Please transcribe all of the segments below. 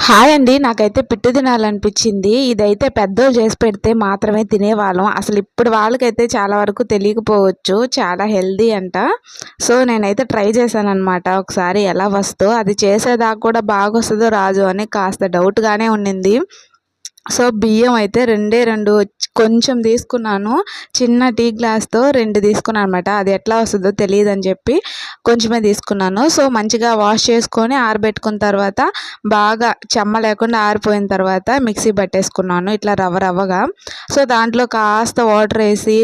Hi అండి. నాకైతే పిట్టు తినాలనిపించింది. ఇదైతే పెద్దోళ్ళు చేసి పెడితే మాత్రమే తినేవాళ్ళం. అసలు ఇప్పుడు వాళ్ళకైతే చాలా వరకు తెలియకపోవచ్చు. చాలా హెల్తీ అంట. సో, నేనైతే ట్రై చేశాననమాట. ఒకసారి ఎలా వస్తుందో, అది చేసేదాకా కూడా బాగొస్తదో రాదో అని కాస్త డౌట్‌గానే ఉండింది. సో, బియ్యం అయితే రెండే 2 కొంచెం తీసుకున్నాను. చిన్న టీ గ్లాస్‌తో 2 తీసుకున్నాను అనమాట. అది ఎట్లా వస్తదో తెలీదని చెప్పి కొంచెమే తీసుకున్నాను. సో, మంచిగా వాష్ చేసుకొని ఆరబెట్టుకున్న తర్వాత బాగా చెమ్మ లేకుండా ఆరిపోయిన తర్వాత మిక్సీ పట్టేసుకున్నాను. ఇట్లా రవ్వ రవ్వగా. సో, దాంట్లో కాస్త వాటర్ ఏసి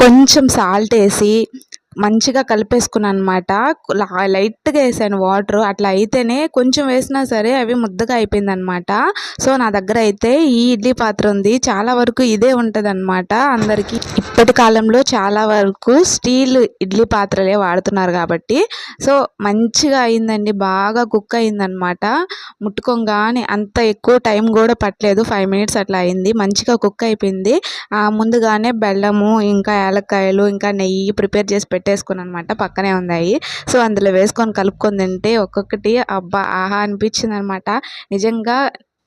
కొంచెం సాల్ట్ ఏసి మంచిగా కలిపేసుకున్నాను అనమాట. లైట్‌గా ఏసాను వాటరు. అట్లా అయితేనే కొంచెం వేసినా సరే అవి ముద్దగా అయిపోయిందనమాట. సో, నా దగ్గర అయితే ఈ ఇడ్లీ పాత్ర ఉంది. చాలా వరకు ఇదే ఉంటదనమాట అందరికీ. ఇప్పటి కాలంలో చాలా వరకు స్టీల్ ఇడ్లీ పాత్రలే వాడుతున్నారు కాబట్టి, సో, మంచిగా అయిందండి. బాగా కుక్ అయిందనమాట. ముట్టుకోంగానే అంత ఎక్కువ టైం కూడా పట్టలేదు. 5 మినిట్స్ అట్లా అయింది. మంచిగా కుక్ అయిపోయింది. ముందుగానే బెల్లము, ఇంకా యాలక్కాయలు, ఇంకా నెయ్యి ప్రిపేర్ చేసి పెట్టేసుకున్నాను అనమాట. పక్కనే ఉన్నాయి. సో, అందులో వేసుకొని కలుపుకొని తింటే ఒక్కొక్కటి అబ్బా! ఆహా! అనిపించిందనమాట.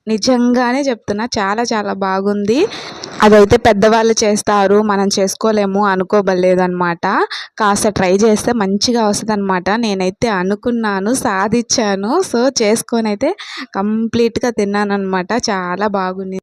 నిజంగానే చెప్తున్నా, చాలా చాలా బాగుంది. అదైతే పెద్దవాళ్ళు చేస్తారు, మనం చేసుకోలేము అనుకోబల్లేదనమాట. కాస్త ట్రై చేస్తే మంచిగా వస్తదనమాట. నేనైతే అనుకున్నాను, సాధిచ్చాను. సో, చేసుకొనైతే కంప్లీట్‌గా తిన్నాననమాట. చాలా బాగుంది.